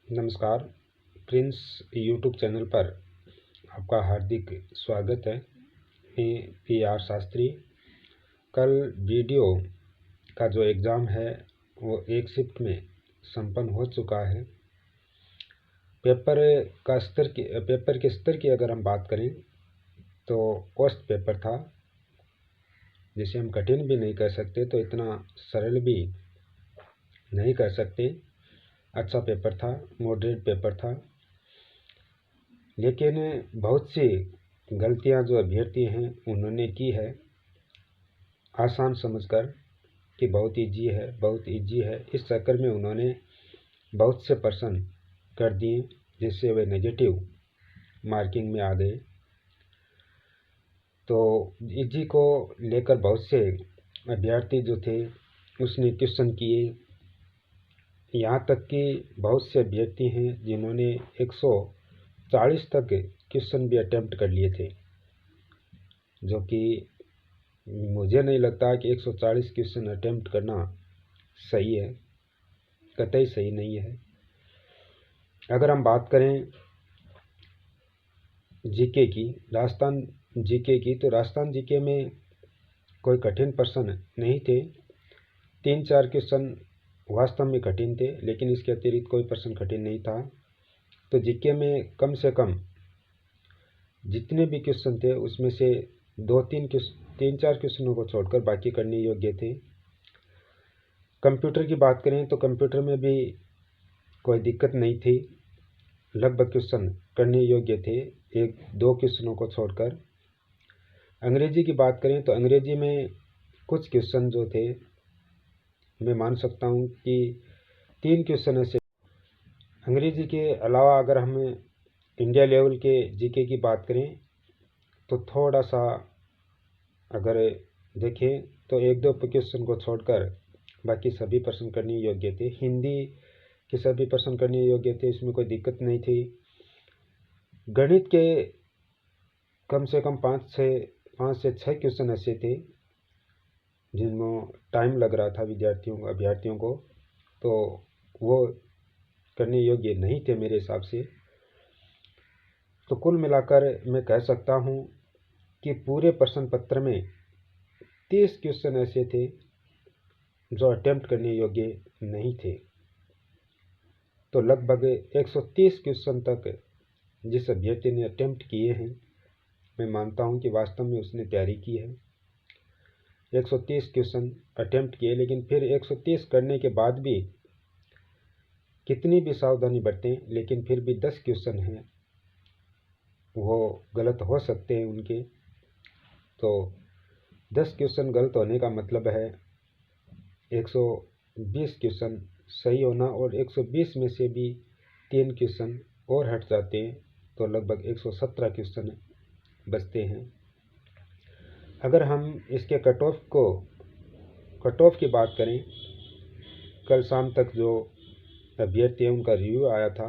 नमस्कार। Prince YouTube channel पर आपका हार्दिक स्वागत है। मैं PR शास्त्री। कल वीडियो का जो एग्ज़ाम है वो एक शिफ्ट में संपन्न हो चुका है। पेपर के स्तर की अगर हम बात करें तो औसत पेपर था, जिसे हम कठिन भी नहीं कह सकते तो इतना सरल भी नहीं कह सकते। अच्छा पेपर था, मॉडरेट पेपर था, लेकिन बहुत सी गलतियां जो अभ्यर्थी हैं उन्होंने की है, आसान समझकर कि बहुत इजी है। इस चक्कर में उन्होंने बहुत से प्रश्न कर दिए, जिससे वे नेगेटिव मार्किंग में आ गए। तो इजी को लेकर बहुत से अभ्यर्थी जो थे उसने क्वेश्चन किए। यहाँ तक कि बहुत से अभ्यर्थी हैं जिन्होंने 140 तक क्वेश्चन भी अटेम्प्ट कर लिए थे, जो कि मुझे नहीं लगता कि 140 क्वेश्चन अटेम्प्ट करना सही है, कतई सही नहीं है। अगर हम बात करें जीके की, राजस्थान जीके की, तो राजस्थान जीके में कोई कठिन प्रश्न नहीं थे। 3-4 क्वेश्चन वास्तव में कठिन थे, लेकिन इसके अतिरिक्त कोई प्रश्न कठिन नहीं था। तो जीके में कम से कम जितने भी क्वेश्चन थे उसमें से 3-4 क्वेश्चनों को छोड़कर बाकी करने योग्य थे। कंप्यूटर की बात करें तो कंप्यूटर में भी कोई दिक्कत नहीं थी, लगभग क्वेश्चन करने योग्य थे, 1-2 क्वेश्चनों को छोड़कर। अंग्रेजी की बात करें तो अंग्रेजी में कुछ क्वेश्चन जो थे, मैं मान सकता हूं कि 3 क्वेश्चन ऐसे। अंग्रेजी के अलावा अगर हम इंडिया लेवल के जीके की बात करें तो थोड़ा सा अगर देखें तो 1-2 क्वेश्चन को छोड़कर बाकी सभी प्रश्न करने योग्य थे। हिंदी के सभी प्रश्न करने योग्य थे, इसमें कोई दिक्कत नहीं थी। गणित के कम से कम 5 से 6 क्वेश्चन ऐसे थे जिनमें टाइम लग रहा था अभ्यर्थियों को, तो वो करने योग्य नहीं थे मेरे हिसाब से। तो कुल मिलाकर मैं कह सकता हूँ कि पूरे प्रश्न पत्र में 30 क्वेश्चन ऐसे थे जो अटेम्प्ट करने योग्य नहीं थे। तो लगभग 130 क्वेश्चन तक जिस अभ्यर्थी ने अटेम्प्ट किए हैं, मैं मानता हूं कि वास्तव में उसने तैयारी की है। 130 क्वेश्चन अटेम्प्ट किए, लेकिन फिर 130 करने के बाद भी कितनी भी सावधानी बरतें, लेकिन फिर भी 10 क्वेश्चन हैं वो गलत हो सकते हैं उनके। तो 10 क्वेश्चन गलत होने का मतलब है 120 क्वेश्चन सही होना, और 120 में से भी 3 क्वेश्चन और हट जाते हैं तो लगभग 117 क्वेश्चन बचते हैं। अगर हम इसके कट ऑफ की बात करें, कल शाम तक जो अभ्यर्थी है उनका रिव्यू आया था,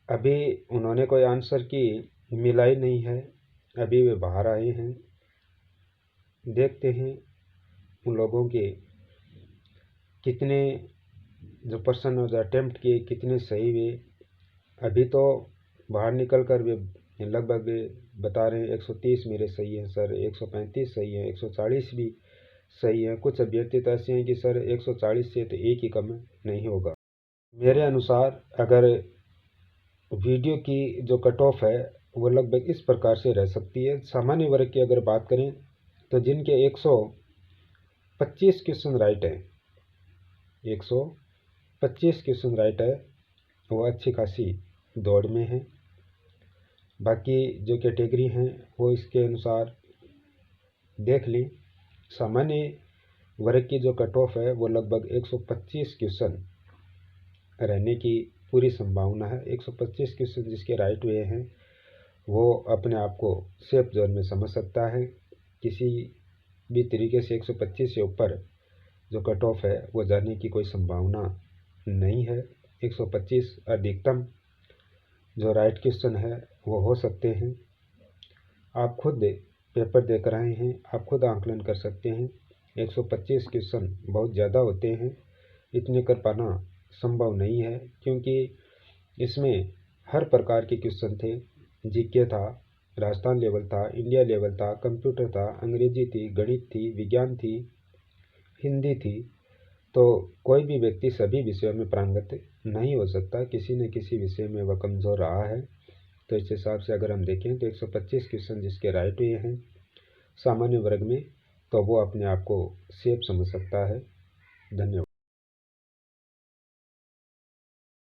अभी उन्होंने कोई आंसर की मिलाई नहीं है, अभी वे बाहर आए हैं। देखते हैं उन लोगों के कितने जो प्रश्न जो अटेम्प्ट किए कितने सही हुए। अभी तो बाहर निकल कर वे लगभग बता रहे हैं 130 मेरे सही है सर, 135 सही है, 140 भी सही है। कुछ अभ्यर्थी तो ऐसे हैं कि सर 140 से तो एक ही कम नहीं होगा। मेरे अनुसार अगर वीडियो की जो कट ऑफ है वो लगभग इस प्रकार से रह सकती है। सामान्य वर्ग की अगर बात करें तो जिनके 125 क्वेश्चन राइट है, 125 क्वेश्चन राइट है, वो अच्छी खासी दौड़ में है। बाकी जो कैटेगरी हैं वो इसके अनुसार देख लें। सामान्य वर्ग की जो कट ऑफ है वो लगभग 125 क्वेश्चन रहने की पूरी संभावना है। 125 क्वेश्चन जिसके राइट हुए हैं वो अपने आप को सेफ जोन में समझ सकता है। किसी भी तरीके से 125 से ऊपर जो कट ऑफ है वो जाने की कोई संभावना नहीं है। 125 अधिकतम जो राइट क्वेश्चन है वो हो सकते हैं। आप खुद पेपर देकर आए हैं, आप खुद आंकलन कर सकते हैं। 125 क्वेश्चन बहुत ज़्यादा होते हैं, इतने कर पाना संभव नहीं है, क्योंकि इसमें हर प्रकार के क्वेश्चन थे। जीके था, राजस्थान लेवल था, इंडिया लेवल था, कंप्यूटर था, अंग्रेजी थी, गणित थी, विज्ञान थी, हिंदी थी। तो कोई भी व्यक्ति सभी विषयों में पारंगत नहीं हो सकता, किसी न किसी विषय में वह कमज़ोर रहा है। तो इस हिसाब से अगर हम देखें तो 125 क्वेश्चन जिसके राइट हुए हैं सामान्य वर्ग में, तो वो अपने आप को सेफ समझ सकता है। धन्यवाद।